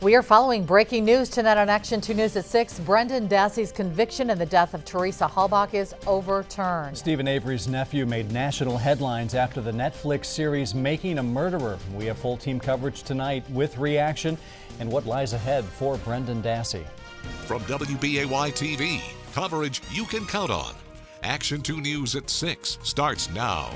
We are following breaking news tonight on Action 2 News at 6. Brendan Dassey's conviction in the death of Teresa Halbach is overturned. Stephen Avery's nephew made national headlines after the Netflix series Making a Murderer. We have full team coverage tonight with reaction and what lies ahead for Brendan Dassey. From WBAY TV, coverage you can count on. Action 2 News at 6 starts now.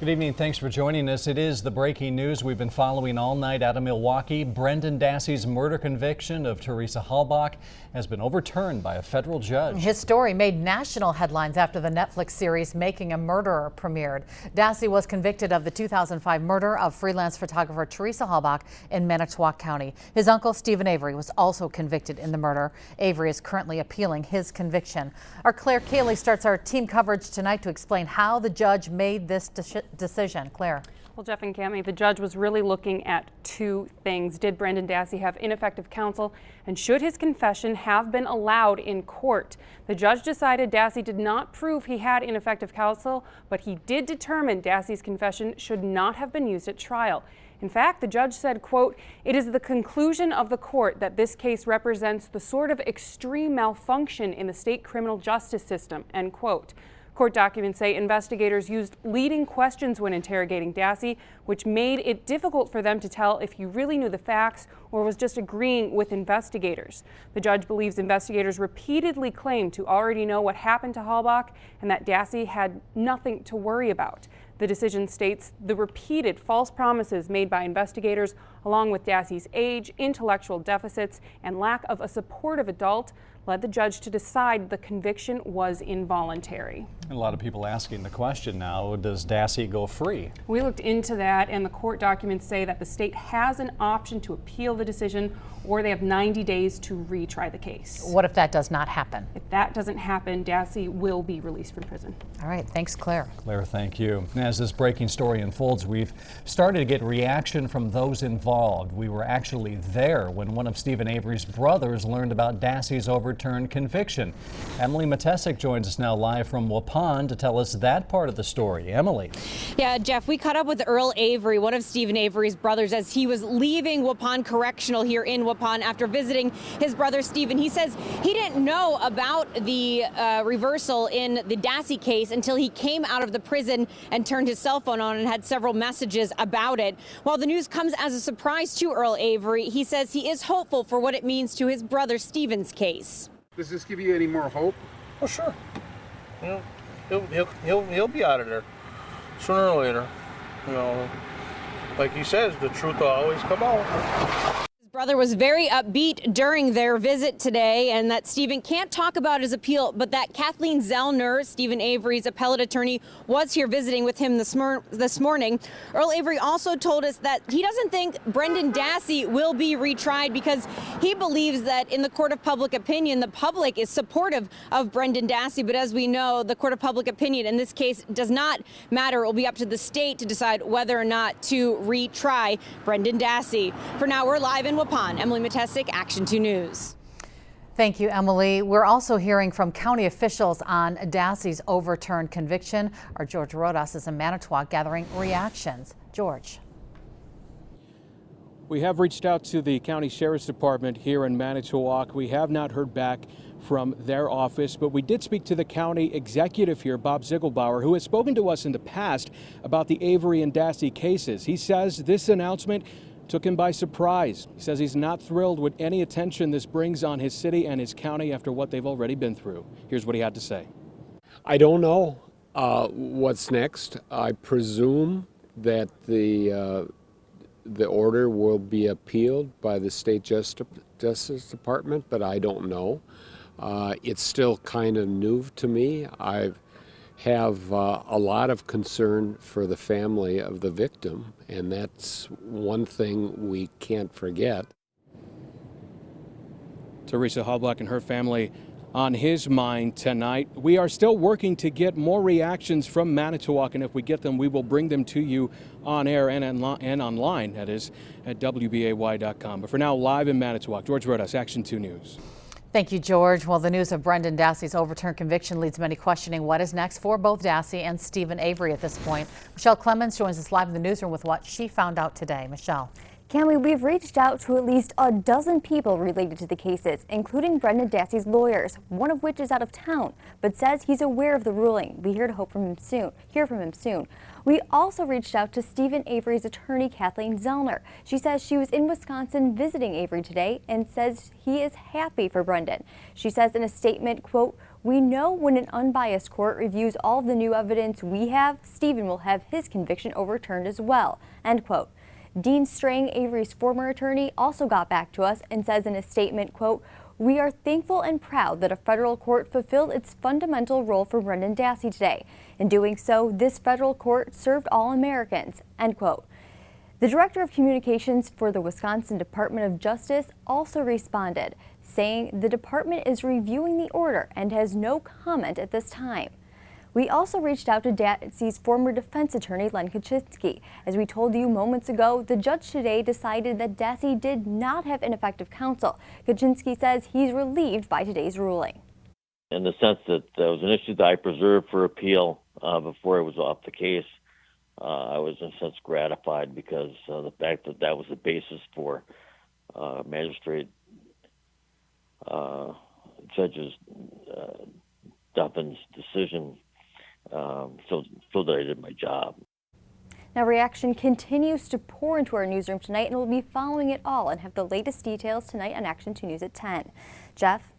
Good evening. Thanks for joining us. It is the breaking news we've been following all night out of Milwaukee. Brendan Dassey's murder conviction of Teresa Halbach has been overturned by a federal judge. His story made national headlines after the Netflix series Making a Murderer premiered. Dassey was convicted of the 2005 murder of freelance photographer Teresa Halbach in Manitowoc County. His uncle Stephen Avery was also convicted in the murder. Avery is currently appealing his conviction. Our Claire Cayley starts our team coverage tonight to explain how the judge made this decision. Claire. Well, Jeff and Cami, the judge was really looking at two things. Did Brendan Dassey have ineffective counsel, and should his confession have been allowed in court? The judge decided Dassey did not prove he had ineffective counsel, but he did determine Dassey's confession should not have been used at trial. In fact, the judge said, quote, "It is the conclusion of the court that this case represents the sort of extreme malfunction in the state criminal justice system," end quote. Court documents say investigators used leading questions when interrogating Dassey, which made it difficult for them to tell if he really knew the facts or was just agreeing with investigators. The judge believes investigators repeatedly claimed to already know what happened to Halbach and that Dassey had nothing to worry about. The decision states the repeated false promises made by investigators, along with Dassey's age, intellectual deficits, and lack of a supportive adult, led the judge to decide the conviction was involuntary. A lot of people asking the question now, does Dassey go free? We looked into that, and the court documents say that the state has an option to appeal the decision, or they have 90 days to retry the case. What if that does not happen? If that doesn't happen, Dassey will be released from prison. All right. Thanks, Claire. Claire, thank you. As this breaking story unfolds, we've started to get reaction from those involved. We were actually there when one of Stephen Avery's brothers learned about Dassey's overturned conviction. Emily Matesic joins us now live from Waupun to tell us that part of the story. Emily. Yeah, Jeff, we caught up with Earl Avery, one of Stephen Avery's brothers, as he was leaving Waupun Correctional here in Waupun after visiting his brother Stephen. He says he didn't know about the reversal in the Dassey case until he came out of the prison and turned his cell phone on and had several messages about it. While the news comes as a surprise to Earl Avery, he says he is hopeful for what it means to his brother Stephen's case. Does this give you any more hope? Well, sure. You know, he'll be out of there sooner or later. You know, like he says, the truth will always come out. His brother was very upbeat during their visit today, and that Stephen can't talk about his appeal, but that Kathleen Zellner, Stephen Avery's appellate attorney, was here visiting with him this morning. Earl Avery also told us that he doesn't think Brendan Dassey will be retried because he believes that in the court of public opinion, the public is supportive of Brendan Dassey. But as we know, the court of public opinion in this case does not matter. It will be up to the state to decide whether or not to retry Brendan Dassey. For now, we're live in Waupun. Emily Matesic, Action 2 News. Thank you, Emily. We're also hearing from county officials on Dassey's overturned conviction. Our George Rodas is in Manitowoc gathering reactions. George. We have reached out to the county sheriff's department here in Manitowoc. We have not heard back from their office, but we did speak to the county executive here, Bob Ziegelbauer, who has spoken to us in the past about the Avery and Dassey cases. He says this announcement took him by surprise. He says he's not thrilled with any attention this brings on his city and his county after what they've already been through. Here's what he had to say. I don't know what's next. I presume that the order will be appealed by the state justice department, but I don't know. It's still kind of new to me. I have a lot of concern for the family of the victim, and that's one thing we can't forget. Teresa Halbach and her family on his mind tonight. We are still working to get more reactions from Manitowoc, and if we get them, we will bring them to you on air and online, that is, at WBAY.com. But for now, live in Manitowoc, George Rodas, Action 2 News. Thank you, George. Well, the news of Brendan Dassey's overturned conviction leads many questioning what is next for both Dassey and Stephen Avery at this point. Michelle Clemens joins us live in the newsroom with what she found out today. Michelle. Cammy, we've reached out to at least a dozen people related to the cases, including Brendan Dassey's lawyers, one of which is out of town, but says he's aware of the ruling. We hear from him soon. We also reached out to Stephen Avery's attorney, Kathleen Zellner. She says she was in Wisconsin visiting Avery today and says he is happy for Brendan. She says in a statement, quote, "We know when an unbiased court reviews all of the new evidence we have, Stephen will have his conviction overturned as well," end quote. Dean Strang, Avery's former attorney, also got back to us and says in a statement, quote, "We are thankful and proud that a federal court fulfilled its fundamental role for Brendan Dassey today. In doing so, this federal court served all Americans," end quote. The director of communications for the Wisconsin Department of Justice also responded, saying the department is reviewing the order and has no comment at this time. We also reached out to Dassey's former defense attorney, Len Kaczynski. As we told you moments ago, the judge today decided that Dassey did not have ineffective counsel. Kaczynski says he's relieved by today's ruling. In the sense that there was an issue that I preserved for appeal before it was off the case, I was in a sense gratified because the fact that that was the basis for Magistrate Judge Duffin's decision. So that I did my job. Now, reaction continues to pour into our newsroom tonight, and we'll be following it all and have the latest details tonight on Action 2 News at 10. Jeff?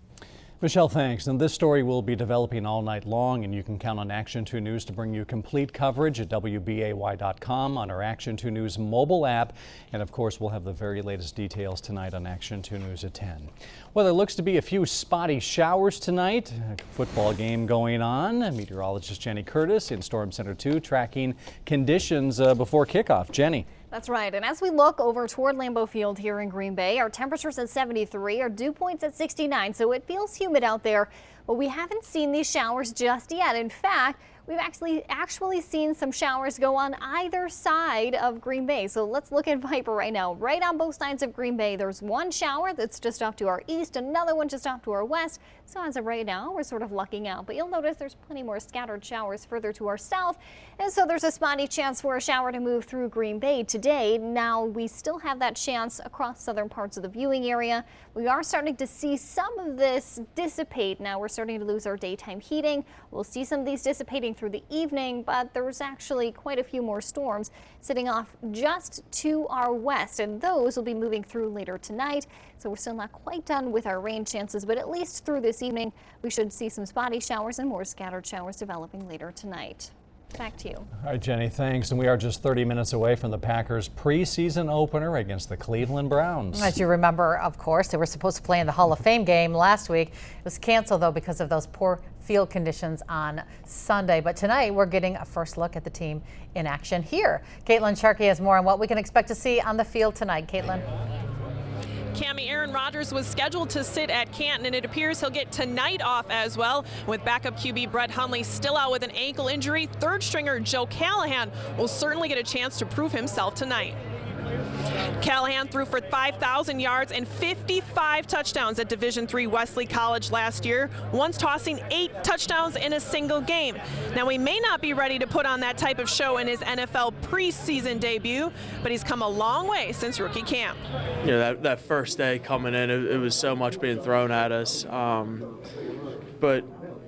Michelle, thanks. And this story will be developing all night long, and you can count on Action 2 News to bring you complete coverage at WBAY.com, on our Action 2 News mobile app, and of course we'll have the very latest details tonight on Action 2 News at 10. Well, there looks to be a few spotty showers tonight. A football game going on. Meteorologist Jenny Curtis in Storm Center 2 tracking conditions before kickoff. Jenny. That's right. And as we look over toward Lambeau Field here in Green Bay, our temperatures at 73, our dew points at 69, so it feels humid out there, but we haven't seen these showers just yet. In fact, we've actually seen some showers go on either side of Green Bay. So let's look at Viper right now. Right on both sides of Green Bay, there's one shower that's just off to our east, another one just off to our west. So as of right now, we're sort of lucking out. But you'll notice there's plenty more scattered showers further to our south. And so there's a spotty chance for a shower to move through Green Bay today. Now, we still have that chance across southern parts of the viewing area. We are starting to see some of this dissipate. Now, we're starting to lose our daytime heating. We'll see some of these dissipating through the evening, but there's actually quite a few more storms sitting off just to our west, and those will be moving through later tonight. So we're still not quite done with our rain chances, but at least through this evening, we should see some spotty showers and more scattered showers developing later tonight. Back to you. All right, Jenny, thanks. And we are just 30 minutes away from the Packers' preseason opener against the Cleveland Browns. As you remember, of course, they were supposed to play in the Hall of Fame game last week. It was canceled, though, because of those poor field conditions on Sunday. But tonight, we're getting a first look at the team in action here. Caitlin Sharkey has more on what we can expect to see on the field tonight. Caitlin. Cammie, Aaron Rodgers was scheduled to sit at Canton, and it appears he'll get tonight off as well. With backup QB Brett Hundley still out with an ankle injury, third stringer Joe Callahan will certainly get a chance to prove himself tonight. Callahan threw for 5,000 yards and 55 touchdowns at Division III Wesley College last year, once tossing 8 touchdowns in a single game. Now, he may not be ready to put on that type of show in his NFL preseason debut, but he's come a long way since rookie camp. You know, that first day coming in, it was so much being thrown at us. But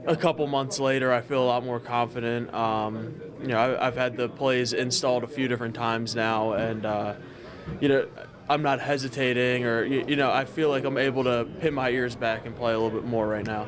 a couple months later, I feel a lot more confident. You know, I've had the plays installed a few different times now, and you know, I'm not hesitating, or you know, I feel like I'm able to pin my ears back and play a little bit more right now.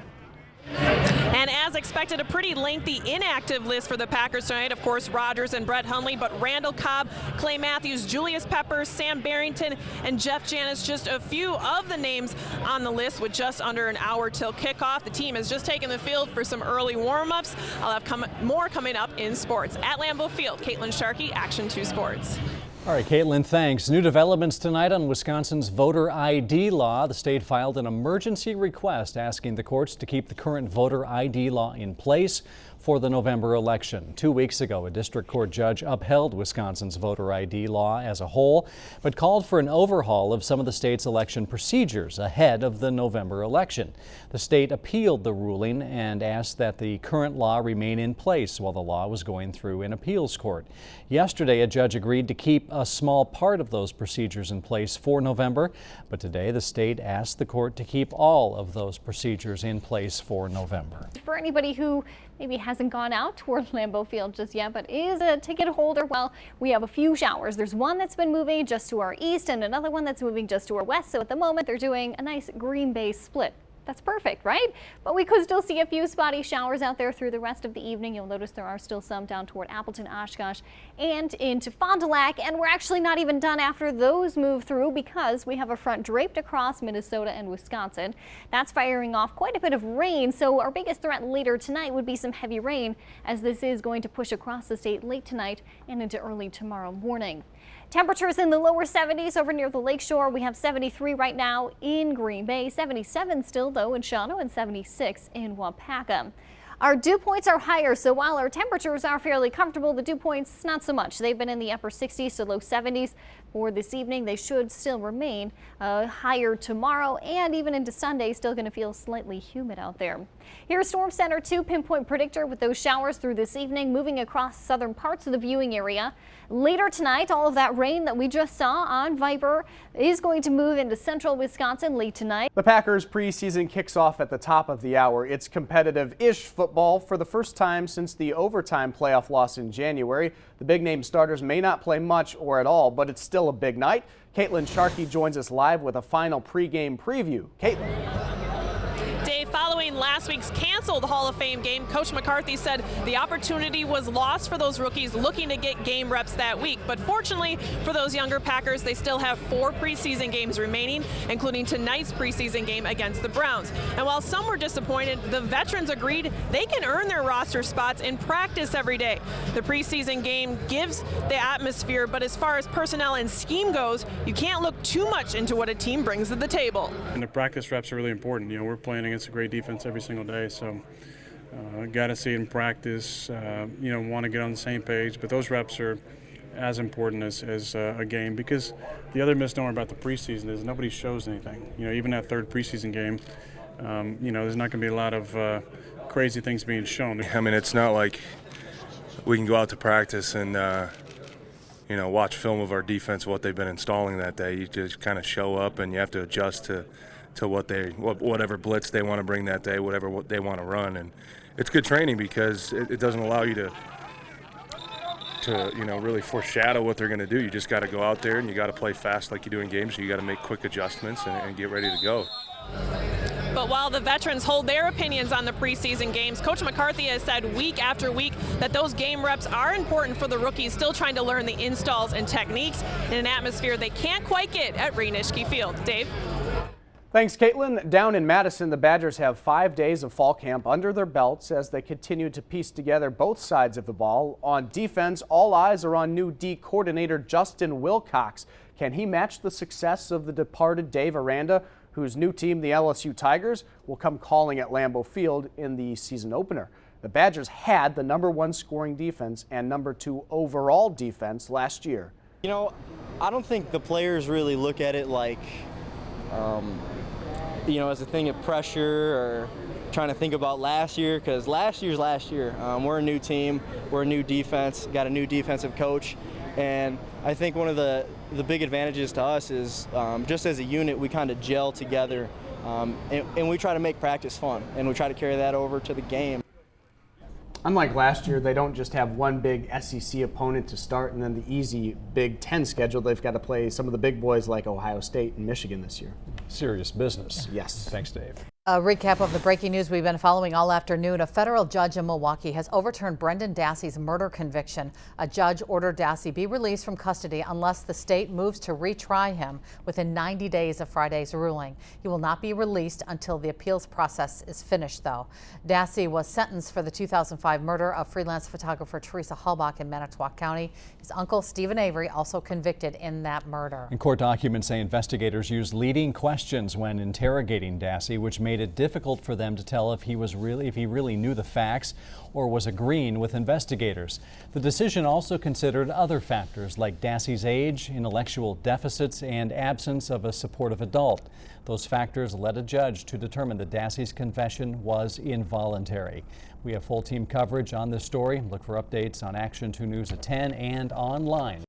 And as expected, a pretty lengthy inactive list for the Packers tonight. Of course, Rodgers and Brett Hundley, but Randall Cobb, Clay Matthews, Julius Peppers, Sam Barrington, and Jeff Janis, just a few of the names on the list with just under an hour till kickoff. The team has just taken the field for some early warm-ups. I'll have more coming up in sports. At Lambeau Field, Caitlin Sharkey, Action 2 Sports. All right, Caitlin, thanks. New developments tonight on Wisconsin's voter ID law. The state filed an emergency request asking the courts to keep the current voter ID law in place. for the November election. 2 weeks ago, a district court judge upheld Wisconsin's voter ID law as a whole, but called for an overhaul of some of the state's election procedures ahead of the November election. The state appealed the ruling and asked that the current law remain in place while the law was going through an appeals court. Yesterday, a judge agreed to keep a small part of those procedures in place for November, but today the state asked the court to keep all of those procedures in place for November. For anybody who maybe hasn't gone out toward Lambeau Field just yet, but is a ticket holder, well, we have a few showers. There's one that's been moving just to our east and another one that's moving just to our west. So at the moment, they're doing a nice Green Bay split. That's perfect, right? But we could still see a few spotty showers out there through the rest of the evening. You'll notice there are still some down toward Appleton, Oshkosh, and into Fond du Lac. And we're actually not even done after those move through because we have a front draped across Minnesota and Wisconsin. That's firing off quite a bit of rain. So our biggest threat later tonight would be some heavy rain, as this is going to push across the state late tonight and into early tomorrow morning. Temperatures in the lower 70s over near the lakeshore. We have 73 right now in Green Bay, 77 still though in Shawano, and 76 in Wapaka. Our dew points are higher, so while our temperatures are fairly comfortable, the dew points not so much. They've been in the upper 60s to low 70s for this evening. They should still remain higher tomorrow and even into Sunday. Still going to feel slightly humid out there. Here's Storm Center 2 pinpoint predictor with those showers through this evening moving across southern parts of the viewing area. Later tonight, all of that rain that we just saw on Viper is going to move into central Wisconsin late tonight. The Packers preseason kicks off at the top of the hour. It's competitive-ish football for the first time since the overtime playoff loss in January. The big-name starters may not play much or at all, but it's still a big night. Caitlin Sharkey joins us live with a final pregame preview. Caitlin. Dave, following last week's canceled Hall of Fame game, Coach McCarthy said the opportunity was lost for those rookies looking to get game reps that week. But fortunately for those younger Packers, they still have 4 preseason games remaining, including tonight's preseason game against the Browns. And while some were disappointed, the veterans agreed they can earn their roster spots in practice every day. The preseason game gives the atmosphere, but as far as personnel and scheme goes, you can't look too much into what a team brings to the table. And the practice reps are really important. We're playing against a great defense every single day, so got to see it in practice. Want to get on the same page, but those reps are as important as a game, because the other misnomer about the preseason is nobody shows anything. Even that third preseason game, there's not going to be a lot of crazy things being shown. I mean, it's not like we can go out to practice and watch film of our defense, what they've been installing that day. You just kind of show up and you have to adjust to whatever blitz they want to bring that day, whatever they want to run. And it's good training because it doesn't allow you to really foreshadow what they're going to do. You just got to go out there and you got to play fast like you do in games. So you got to make quick adjustments and get ready to go. But while the veterans hold their opinions on the preseason games, Coach McCarthy has said week after week that those game reps are important for the rookies still trying to learn the installs and techniques in an atmosphere they can't quite get at Reinishke Field. Dave? Thanks, Caitlin. Down in Madison, the Badgers have 5 days of fall camp under their belts as they continue to piece together both sides of the ball. On defense, all eyes are on new D coordinator Justin Wilcox. Can he match the success of the departed Dave Aranda, whose new team, the LSU Tigers, will come calling at Lambeau Field in the season opener? The Badgers had the #1 scoring defense and #2 overall defense last year. I don't think the players really look at it like as a thing of pressure or trying to think about last year, because last year's last year. We're a new team, we're a new defense, got a new defensive coach, and I think one of the big advantages to us is just as a unit we kind of gel together, and we try to make practice fun, and we try to carry that over to the game. Unlike last year, they don't just have one big SEC opponent to start and then the easy Big Ten schedule. They've got to play some of the big boys like Ohio State and Michigan this year. Serious business. Yes. Thanks, Dave. A recap of the breaking news we've been following all afternoon. A federal judge in Milwaukee has overturned Brendan Dassey's murder conviction. A judge ordered Dassey be released from custody unless the state moves to retry him within 90 days of Friday's ruling. He will not be released until the appeals process is finished, though. Dassey was sentenced for the 2005 murder of freelance photographer Teresa Halbach in Manitowoc County. His uncle, Stephen Avery, also convicted in that murder. And court documents say investigators used leading questions when interrogating Dassey, which made made it difficult for them to tell if he really knew the facts or was agreeing with investigators. The decision also considered other factors like Dassey's age, intellectual deficits, and absence of a supportive adult. Those factors led a judge to determine that Dassey's confession was involuntary. We have full team coverage on this story. Look for updates on Action 2 News at 10 and online.